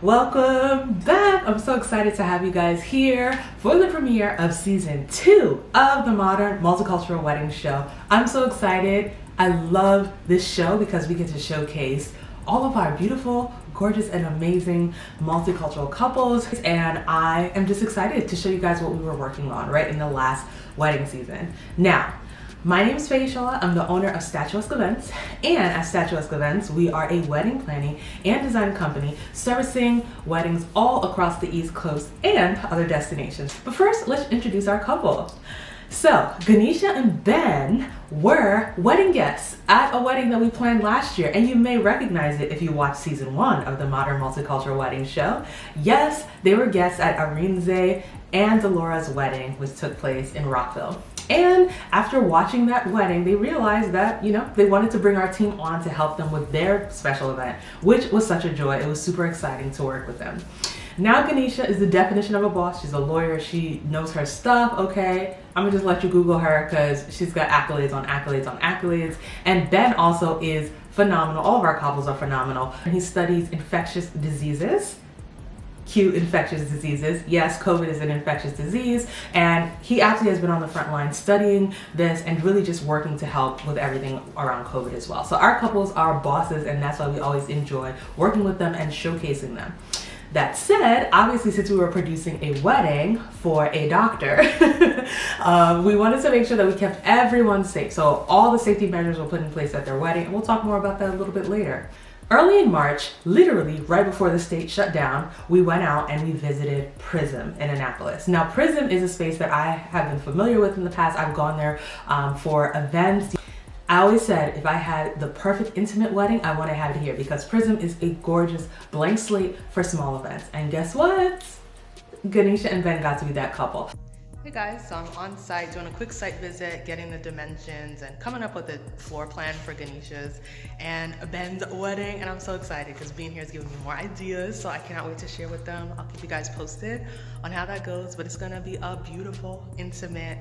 Welcome back. I'm so excited to have you guys here for the premiere of season 2 of the Modern Multicultural Wedding Show. I'm so excited. I love this show because we get to showcase all of our beautiful, gorgeous, and amazing multicultural couples, and I am just excited to show you guys what we were working on right in the last wedding season. Now, my name is Feyisola. I'm the owner of Statuesque Events, and at Statuesque Events, we are a wedding planning and design company servicing weddings all across the East Coast and other destinations. But first, let's introduce our couple. So, Ganesha and Ben were wedding guests at a wedding that we planned last year, and you may recognize it if you watched season 1 of the Modern Multicultural Wedding Show. Yes, they were guests at Arinze and Delora's wedding, which took place in Rockville. And after watching that wedding, they realized that, they wanted to bring our team on to help them with their special event, which was such a joy. It was super exciting to work with them. Now, Ganesha is the definition of a boss. She's a lawyer. She knows her stuff, okay? I'm gonna just let you Google her because she's got accolades on accolades on accolades. And Ben also is phenomenal. All of our couples are phenomenal. He studies infectious diseases. Cute infectious diseases. Yes, COVID is an infectious disease, and he actually has been on the front line studying this and really just working to help with everything around COVID as well. So our couples are bosses, and that's why we always enjoy working with them and showcasing them. That said, obviously, since we were producing a wedding for a doctor, we wanted to make sure that we kept everyone safe. So all the safety measures were put in place at their wedding, and we'll talk more about that a little bit later. Early in March, literally right before the state shut down, we went out and we visited Prism in Annapolis. Now, Prism is a space that I have been familiar with in the past. I've gone there for events. I always said if I had the perfect intimate wedding, I want to have it here because Prism is a gorgeous blank slate for small events. And guess what? Ganesha and Ben got to be that couple. Hey guys, so I'm on site doing a quick site visit, getting the dimensions and coming up with a floor plan for Ganesha's and Ben's wedding, and I'm so excited because being here is giving me more ideas, so I cannot wait to share with them. I'll keep you guys posted on how that goes, but it's gonna be a beautiful, intimate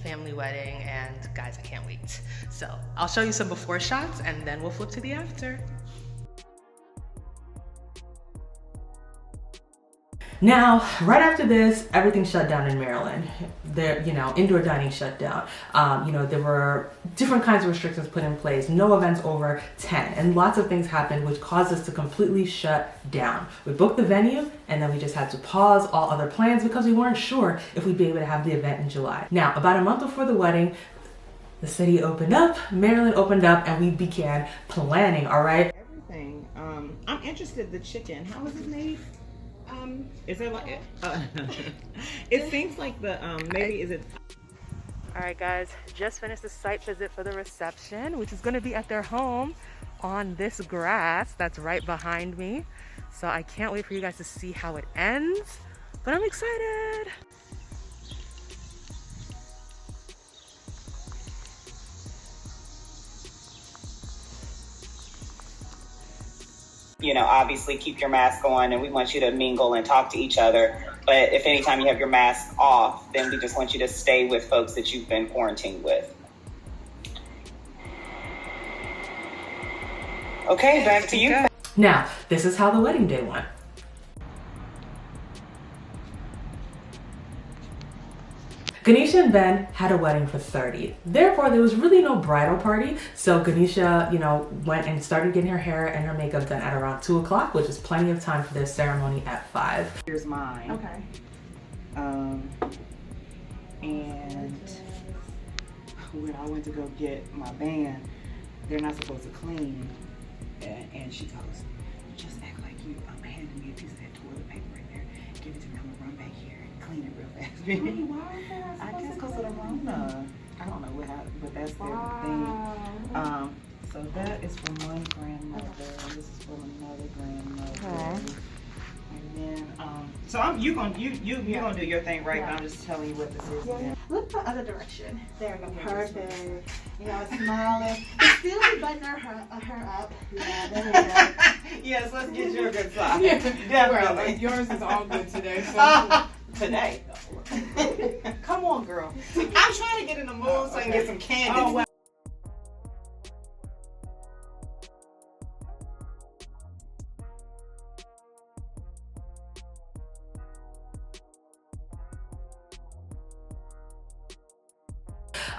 family wedding, and guys, I can't wait. So I'll show you some before shots and then we'll flip to the after. Now, right after this, everything shut down in Maryland. There, indoor dining shut down. There were different kinds of restrictions put in place, no events over 10, and lots of things happened which caused us to completely shut down. We booked the venue, and then we just had to pause all other plans because we weren't sure if we'd be able to have the event in July. Now, about a month before the wedding, the city opened up, Maryland opened up, and we began planning, all right? Everything. I'm interested, the chicken, how was it made? Is it like it seems like the maybe is it? All right, guys, just finished the site visit for the reception, which is going to be at their home on this grass that's right behind me. So I can't wait for you guys to see how it ends, but I'm excited. Obviously keep your mask on, and we want you to mingle and talk to each other. But if anytime you have your mask off, then we just want you to stay with folks that you've been quarantined with. Okay, back to you. Now, this is how the wedding day went. Ganesha and Ben had a wedding for 30. Therefore, there was really no bridal party. So Ganesha, went and started getting her hair and her makeup done at around 2 o'clock, which is plenty of time for their ceremony at 5. Here's mine. Okay. And when I went to go get my band, they're not supposed to clean. And she goes, just act like you handing me a piece of that toilet paper right there. Give it to me. I'm gonna run back here and clean it real fast. I guess because of the Rona. I don't know what happened, but that's their thing. So that is from one grandmother. This is from another grandmother. Okay. And then, so you're gonna do your thing, right? But I'm just telling you what this is. Yeah. Look the other direction. There we go. Perfect. Smiling. But still we button her up. Yeah, there we go. Yes, let's get you a good side. Yeah. Definitely. Well, yours is all good today. So. Today. Come on, girl. I'm trying to get in the mood so I can get some candy. Oh, wow.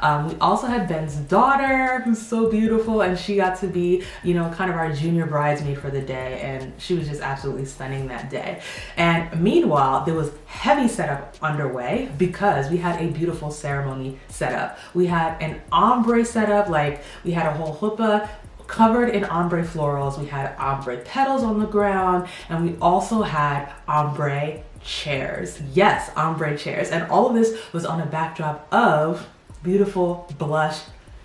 We also had Ben's daughter, who's so beautiful, and she got to be, you know, kind of our junior bridesmaid for the day, and she was just absolutely stunning that day. And meanwhile, there was heavy setup underway because we had a beautiful ceremony set up. We had an ombre setup, like we had a whole chuppah covered in ombre florals. We had ombre petals on the ground, and we also had ombre chairs. Yes, ombre chairs. And all of this was on a backdrop of beautiful blush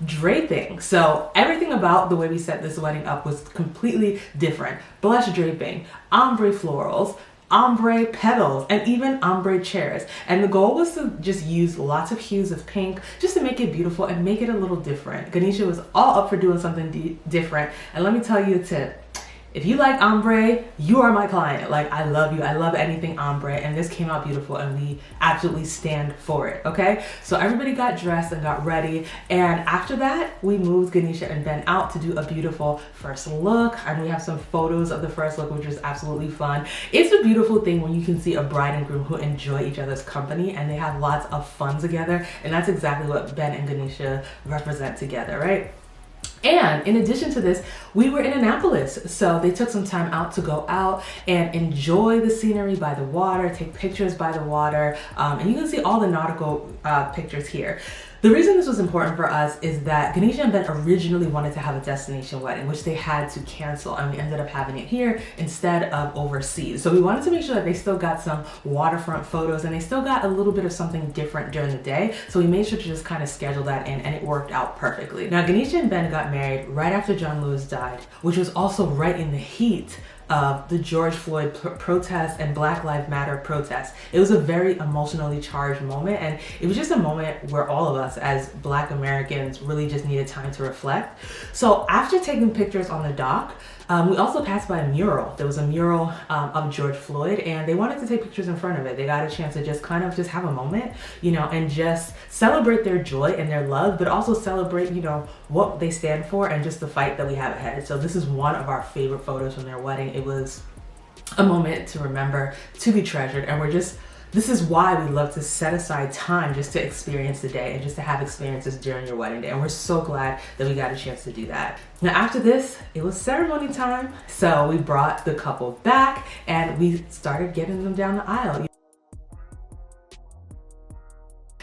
draping. So everything about the way we set this wedding up was completely different. Blush draping, ombre florals, ombre petals, and even ombre chairs. And the goal was to just use lots of hues of pink just to make it beautiful and make it a little different. Ganesha was all up for doing something different. And let me tell you a tip. If you like ombre, you are my client. Like, I love you. I love anything ombre, and this came out beautiful, and we absolutely stand for it, okay? So everybody got dressed and got ready, and after that, we moved Ganesha and Ben out to do a beautiful first look, and we have some photos of the first look, which was absolutely fun. It's a beautiful thing when you can see a bride and groom who enjoy each other's company, and they have lots of fun together, and that's exactly what Ben and Ganesha represent together, right? And in addition to this, we were in Annapolis, so they took some time out to go out and enjoy the scenery by the water, take pictures by the water, and you can see all the nautical pictures here. The reason this was important for us is that Ganesha and Ben originally wanted to have a destination wedding, which they had to cancel, and we ended up having it here instead of overseas. So we wanted to make sure that they still got some waterfront photos and they still got a little bit of something different during the day. So we made sure to just kind of schedule that in, and it worked out perfectly. Now, Ganesha and Ben got married right after John Lewis died, which was also right in the heat of the George Floyd protest and Black Lives Matter protests. It was a very emotionally charged moment, and it was just a moment where all of us as Black Americans really just needed time to reflect. So after taking pictures on the dock, we also passed by a mural. There was a mural of George Floyd, and they wanted to take pictures in front of it. They got a chance to just kind of just have a moment, you know, and just celebrate their joy and their love, but also celebrate, you know, what they stand for and just the fight that we have ahead. So this is one of our favorite photos from their wedding. It was a moment to remember, to be treasured, and this is why we love to set aside time just to experience the day and just to have experiences during your wedding day. And we're so glad that we got a chance to do that. Now, after this, it was ceremony time. So we brought the couple back and we started getting them down the aisle.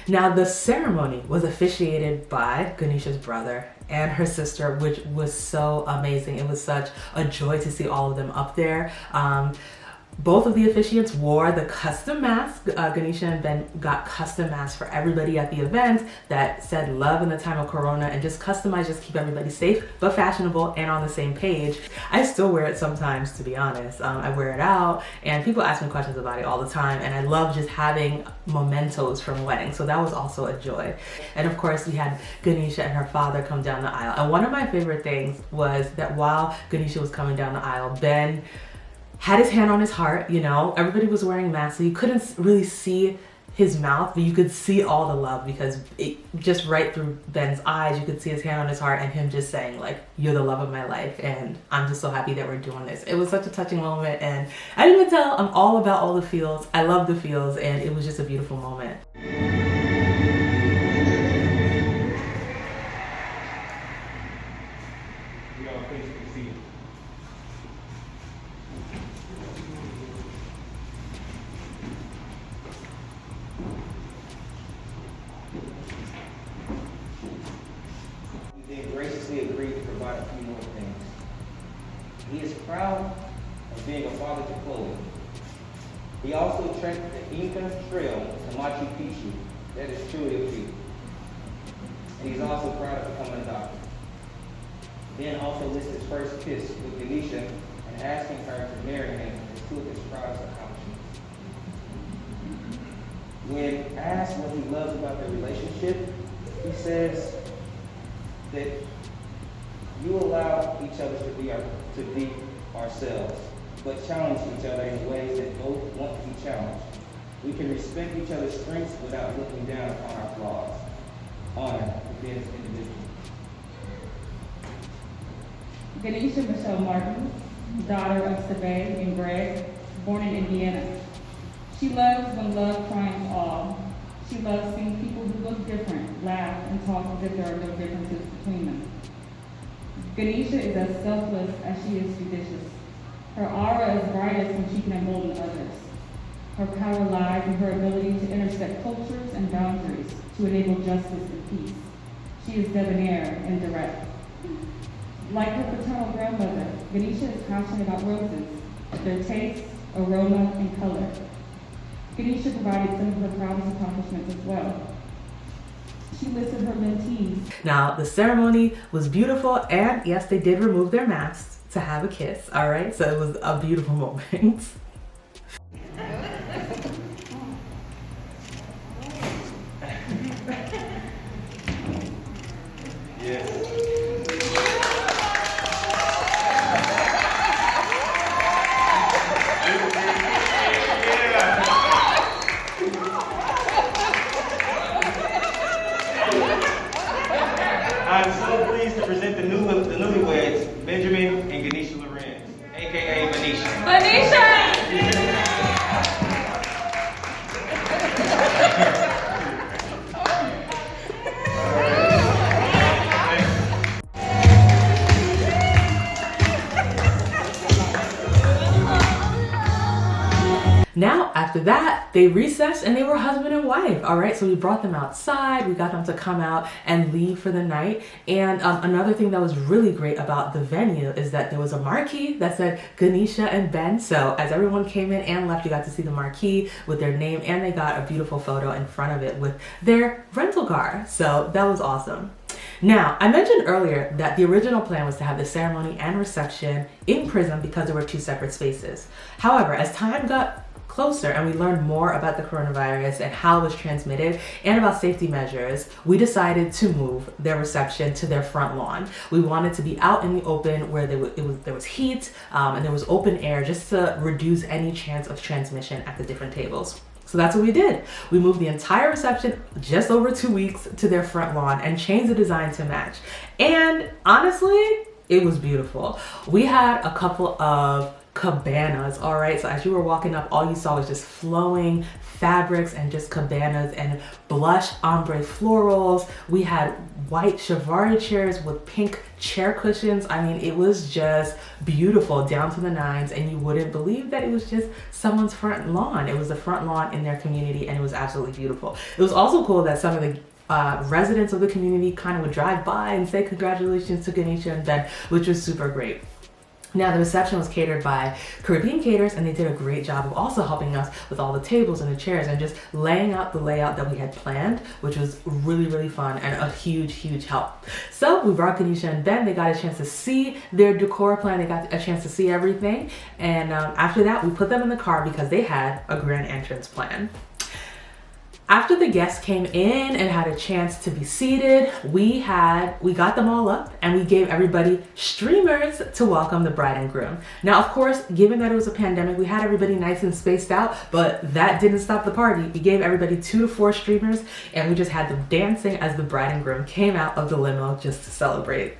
Now, the ceremony was officiated by Ganesha's brother and her sister, which was so amazing. It was such a joy to see all of them up there. Both of the officiants wore the custom mask. Ganesha and Ben got custom masks for everybody at the event that said love in the time of Corona, and just customized, just keep everybody safe, but fashionable and on the same page. I still wear it sometimes, to be honest. I wear it out, and people ask me questions about it all the time, and I love just having mementos from weddings, so that was also a joy. And of course, we had Ganesha and her father come down the aisle. And one of my favorite things was that while Ganesha was coming down the aisle, Ben had his hand on his heart. You know, everybody was wearing masks, so you couldn't really see his mouth, but you could see all the love because it just right through Ben's eyes, you could see his hand on his heart and him just saying, like, you're the love of my life, and I'm just so happy that we're doing this. It was such a touching moment, and I didn't even tell, I'm all about all the feels. I love the feels, and it was just a beautiful moment. Agreed to provide a few more things. He is proud of being a father to Chloe. He also trekked the Inca Trail to Machu Picchu. That is truly a feat. And he's also proud of becoming a doctor. Ben also lists his first kiss with Ganesha and asking her to marry him as two of his proudest accomplishments. When asked what he loves about their relationship, he says that you allow each other to be ourselves, but challenge each other in ways that both want to be challenged. We can respect each other's strengths without looking down upon our flaws. Honor to be as individuals. Ganesha Michelle Martin, daughter of Sabay and Greg, born in Indiana. She loves when love triumphs all. She loves seeing people who look different, laugh, and talk as if there are no differences between them. Ganesha is as selfless as she is judicious. Her aura is brightest when she can embolden others. Her power lies in her ability to intersect cultures and boundaries to enable justice and peace. She is debonair and direct. Like her paternal grandmother, Ganesha is passionate about roses, their taste, aroma, and color. Ganesha provided some of her proudest accomplishments as well. She listed her mentees. Now, the ceremony was beautiful, and yes, they did remove their masks to have a kiss, all right? So it was a beautiful moment. I'm so pleased to present the newlyweds, Benjamin and Ganesha Lorenz, aka Manisha. Now, after that, they recessed and they were husband and wife, all right? So we brought them outside, we got them to come out and leave for the night. And another thing that was really great about the venue is that there was a marquee that said Ganesha and Ben. So as everyone came in and left, you got to see the marquee with their name, and they got a beautiful photo in front of it with their rental car. So that was awesome. Now, I mentioned earlier that the original plan was to have the ceremony and reception in prison because there were two separate spaces. However, as time got closer and we learned more about the coronavirus and how it was transmitted and about safety measures, we decided to move their reception to their front lawn. We wanted to be out in the open where there was heat and there was open air, just to reduce any chance of transmission at the different tables. So that's what we did. We moved the entire reception just over 2 weeks to their front lawn and changed the design to match. And honestly, it was beautiful. We had a couple of cabanas, all right? So as you were walking up, all you saw was just flowing fabrics and just cabanas and blush ombre florals. We had white chivalry chairs with pink chair cushions. I mean, it was just beautiful down to the nines, and you wouldn't believe that it was just someone's front lawn. It was the front lawn in their community, and it was absolutely beautiful. It was also cool that some of the residents of the community kind of would drive by and say congratulations to Ganesha and Ben, which was super great. Now, the reception was catered by Caribbean Caterers, and they did a great job of also helping us with all the tables and the chairs and just laying out the layout that we had planned, which was really, really fun and a huge, huge help. So we brought Ganesha and Ben. They got a chance to see their decor plan. They got a chance to see everything. And after that, we put them in the car because they had a grand entrance plan. After the guests came in and had a chance to be seated, we got them all up and we gave everybody streamers to welcome the bride and groom. Now, of course, given that it was a pandemic, we had everybody nice and spaced out, but that didn't stop the party. We gave everybody 2 to 4 streamers, and we just had them dancing as the bride and groom came out of the limo just to celebrate.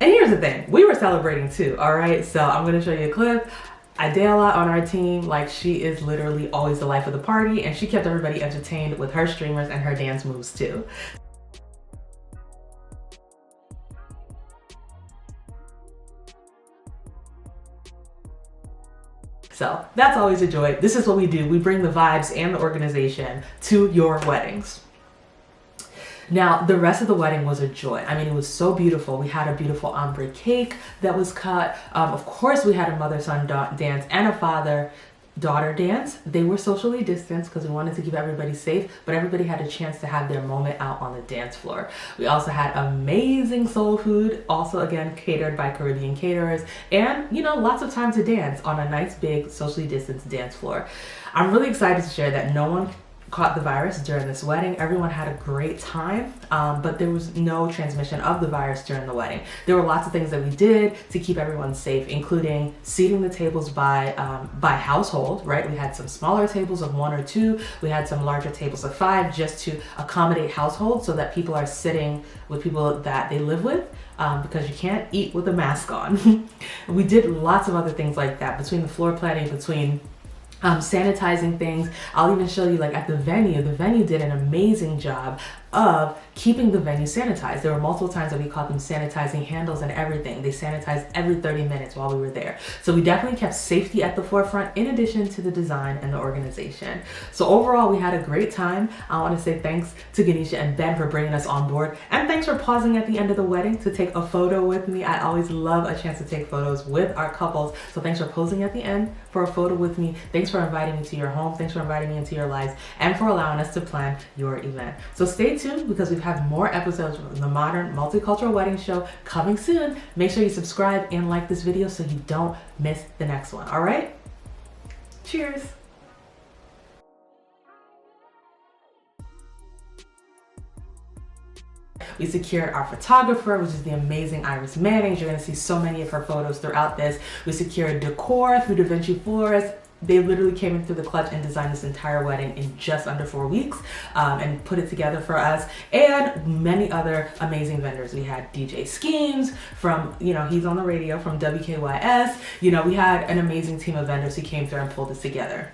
And here's the thing, we were celebrating too, all right? So I'm gonna show you a clip. Adela on our team, like, she is literally always the life of the party, and she kept everybody entertained with her streamers and her dance moves too. So that's always a joy. This is what we do. We bring the vibes and the organization to your weddings. Now, the rest of the wedding was a joy. I mean, it was so beautiful. We had a beautiful ombre cake that was cut. Of course, we had a mother-son dance and a father-daughter dance. They were socially distanced because we wanted to keep everybody safe, but everybody had a chance to have their moment out on the dance floor. We also had amazing soul food, also again catered by Caribbean caterers, and lots of time to dance on a nice big socially distanced dance floor. I'm really excited to share that no one caught the virus during this wedding. Everyone had a great time, but there was no transmission of the virus during the wedding. There were lots of things that we did to keep everyone safe, including seating the tables by household, right? We had some smaller tables of 1 or 2. We had some larger tables of 5 just to accommodate households so that people are sitting with people that they live with, because you can't eat with a mask on. We did lots of other things like that between the floor planning, between sanitizing things. I'll even show you, like at the venue did an amazing job of keeping the venue sanitized. There were multiple times that we caught them sanitizing handles and everything. They sanitized every 30 minutes while we were there. So we definitely kept safety at the forefront in addition to the design and the organization. So overall, we had a great time. I want to say thanks to Ganesha and Ben for bringing us on board. And thanks for pausing at the end of the wedding to take a photo with me. I always love a chance to take photos with our couples. So thanks for posing at the end for a photo with me. Thanks for inviting me to your home. Thanks for inviting me into your lives and for allowing us to plan your event. So stay tuned because we have more episodes of the Modern Multicultural Wedding Show coming soon. Make sure you subscribe and like this video so you don't miss the next one. All right? Cheers. We secured our photographer, which is the amazing Iris Mannings. You're going to see so many of her photos throughout this. We secured decor through Da Vinci Florist. They literally came in through the clutch and designed this entire wedding in just under 4 weeks, and put it together for us, and many other amazing vendors. We had DJ Schemes from, he's on the radio, from WKYS. We had an amazing team of vendors who came through and pulled this together.